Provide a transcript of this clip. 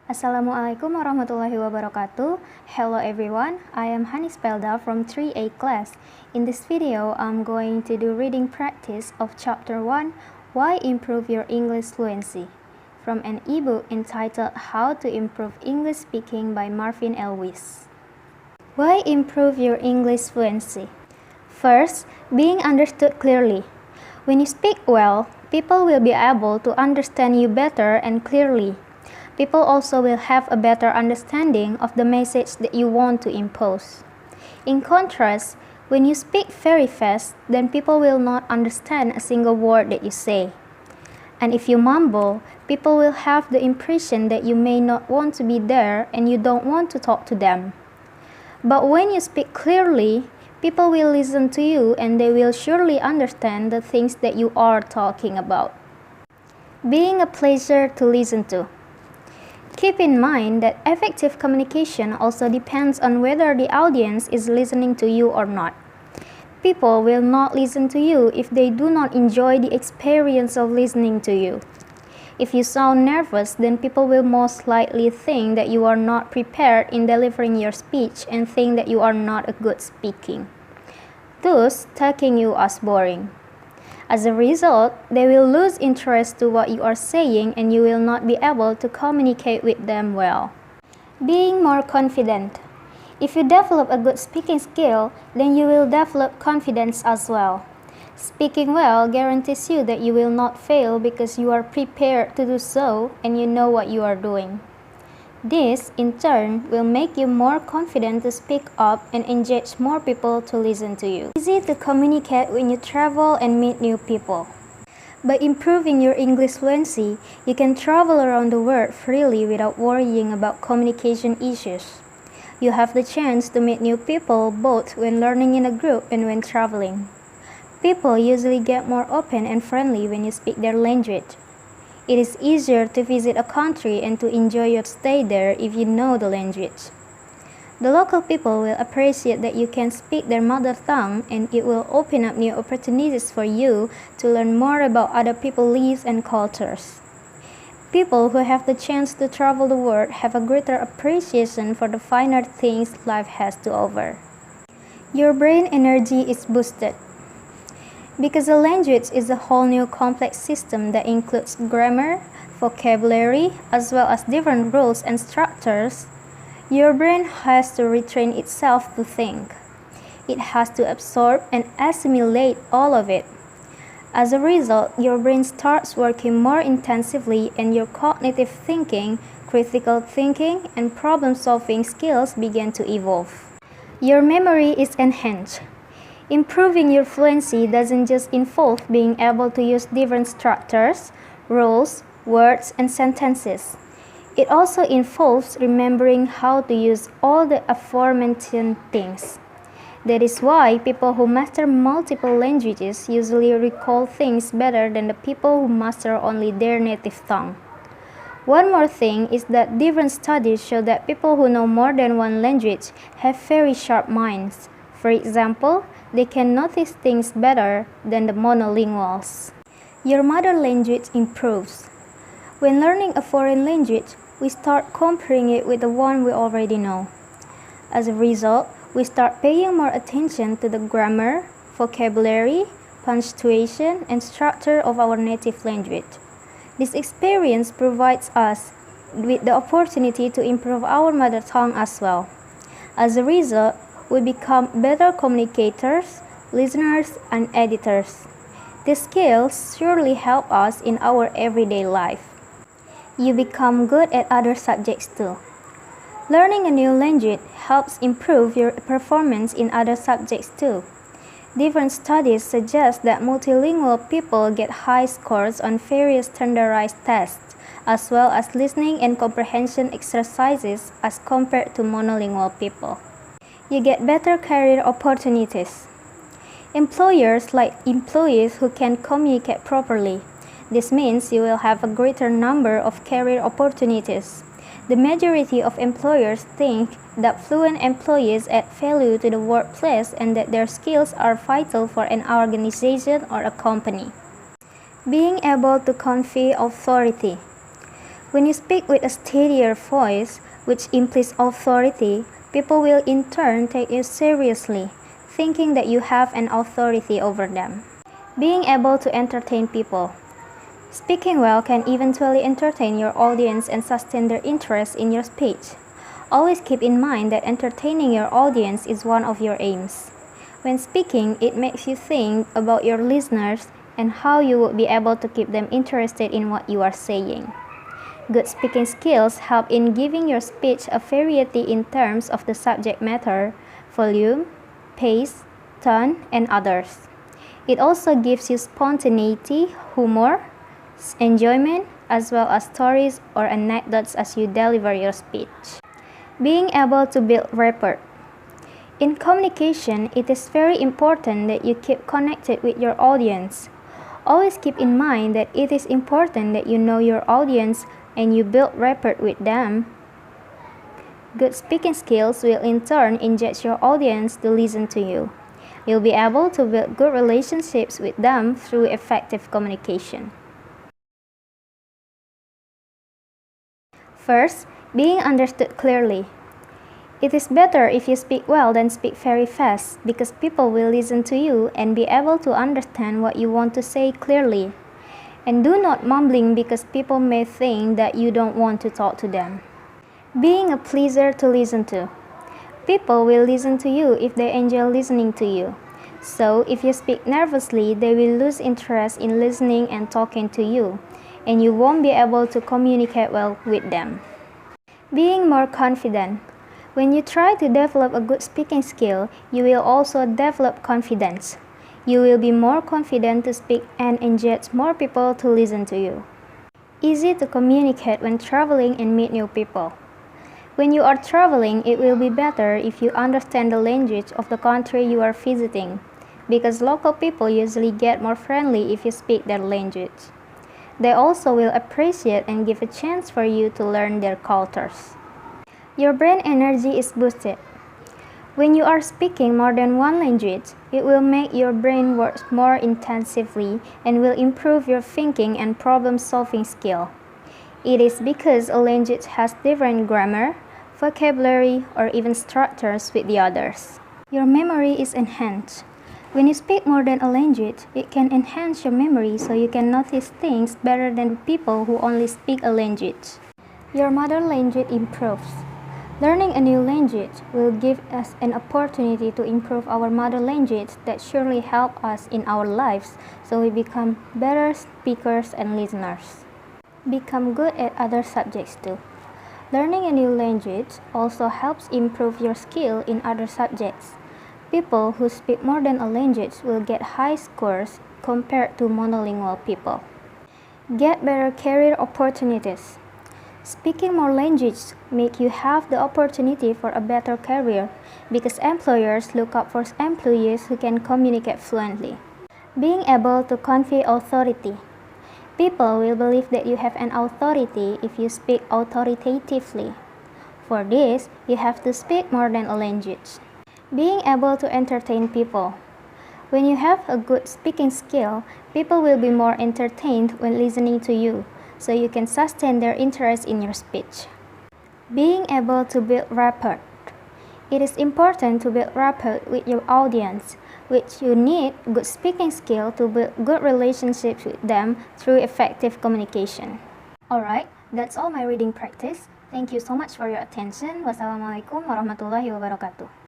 Assalamualaikum warahmatullahi wabarakatuh. Hello everyone, I am Hanis Pelda from 3A class. In this video, I'm going to do reading practice of chapter 1, Why Improve Your English Fluency, from an ebook entitled How to Improve English Speaking by Marvin L. Wiese. Why improve your English fluency? First, being understood clearly. When you speak well, people will be able to understand you better and clearly. People also will have a better understanding of the message that you want to impose. In contrast, when you speak very fast, then people will not understand a single word that you say. And if you mumble, people will have the impression that you may not want to be there and you don't want to talk to them. But when you speak clearly, people will listen to you and they will surely understand the things that you are talking about. Being a pleasure to listen to. Keep in mind that effective communication also depends on whether the audience is listening to you or not. People will not listen to you if they do not enjoy the experience of listening to you. If you sound nervous, then people will most likely think that you are not prepared in delivering your speech and think that you are not a good speaking, thus taking you as boring. As a result, they will lose interest to what you are saying and you will not be able to communicate with them well. Being more confident. If you develop a good speaking skill, then you will develop confidence as well. Speaking well guarantees you that you will not fail because you are prepared to do so and you know what you are doing. This, in turn, will make you more confident to speak up and engage more people to listen to you. Easy to communicate when you travel and meet new people. By improving your English fluency, you can travel around the world freely without worrying about communication issues. You have the chance to meet new people both when learning in a group and when traveling. People usually get more open and friendly when you speak their language. It is easier to visit a country and to enjoy your stay there if you know the language. The local people will appreciate that you can speak their mother tongue and it will open up new opportunities for you to learn more about other people's lives and cultures. People who have the chance to travel the world have a greater appreciation for the finer things life has to offer. Your brain energy is boosted. Because a language is a whole new complex system that includes grammar, vocabulary, as well as different rules and structures, your brain has to retrain itself to think. It has to absorb and assimilate all of it. As a result, your brain starts working more intensively and your cognitive thinking, critical thinking, and problem-solving skills begin to evolve. Your memory is enhanced. Improving your fluency doesn't just involve being able to use different structures, rules, words, and sentences. It also involves remembering how to use all the aforementioned things. That is why people who master multiple languages usually recall things better than the people who master only their native tongue. One more thing is that different studies show that people who know more than one language have very sharp minds. For example, they can notice things better than the monolinguals. Your mother language improves. When learning a foreign language, we start comparing it with the one we already know. As a result, we start paying more attention to the grammar, vocabulary, punctuation, and structure of our native language. This experience provides us with the opportunity to improve our mother tongue as well. As a result, we become better communicators, listeners, and editors. These skills surely help us in our everyday life. You become good at other subjects too. Learning a new language helps improve your performance in other subjects too. Different studies suggest that multilingual people get high scores on various standardized tests, as well as listening and comprehension exercises as compared to monolingual people. You get better career opportunities. Employers like employees who can communicate properly. This means you will have a greater number of career opportunities. The majority of employers think that fluent employees add value to the workplace and that their skills are vital for an organization or a company. Being able to convey authority. When you speak with a steadier voice, which implies authority, people will in turn take you seriously, thinking that you have an authority over them. Being able to entertain people. Speaking well can eventually entertain your audience and sustain their interest in your speech. Always keep in mind that entertaining your audience is one of your aims. When speaking, it makes you think about your listeners and how you would be able to keep them interested in what you are saying. Good speaking skills help in giving your speech a variety in terms of the subject matter, volume, pace, tone, and others. It also gives you spontaneity, humor, enjoyment, as well as stories or anecdotes as you deliver your speech. Being able to build rapport. In communication, it is very important that you keep connected with your audience. Always keep in mind that it is important that you know your audience and you build rapport with them. Good speaking skills will in turn engage your audience to listen to you. You'll be able to build good relationships with them through effective communication. First, being understood clearly. It is better if you speak well than speak very fast because people will listen to you and be able to understand what you want to say clearly. And do not mumbling because people may think that you don't want to talk to them. Being a pleaser to listen to. People will listen to you if they enjoy listening to you. So if you speak nervously, they will lose interest in listening and talking to you, and you won't be able to communicate well with them. Being more confident. When you try to develop a good speaking skill, you will also develop confidence. You will be more confident to speak and engage more people to listen to you. Easy to communicate when traveling and meet new people. When you are traveling, it will be better if you understand the language of the country you are visiting, because local people usually get more friendly if you speak their language. They also will appreciate and give a chance for you to learn their cultures. Your brain energy is boosted. When you are speaking more than one language, it will make your brain work more intensively and will improve your thinking and problem-solving skill. It is because a language has different grammar, vocabulary, or even structures with the others. Your memory is enhanced. When you speak more than a language, it can enhance your memory so you can notice things better than people who only speak a language. Your mother language improves. Learning a new language will give us an opportunity to improve our mother language that surely help us in our lives so we become better speakers and listeners. Become good at other subjects too. Learning a new language also helps improve your skill in other subjects. People who speak more than a language will get high scores compared to monolingual people. Get better career opportunities. Speaking more languages make you have the opportunity for a better career because employers look up for employees who can communicate fluently. Being able to convey authority. People will believe that you have an authority if you speak authoritatively. For this, you have to speak more than a language. Being able to entertain people. When you have a good speaking skill, people will be more entertained when listening to you, so you can sustain their interest in your speech. Being able to build rapport. It is important to build rapport with your audience, which you need good speaking skill to build good relationships with them through effective communication. Alright, that's all my reading practice. Thank you so much for your attention. Wassalamualaikum warahmatullahi wabarakatuh.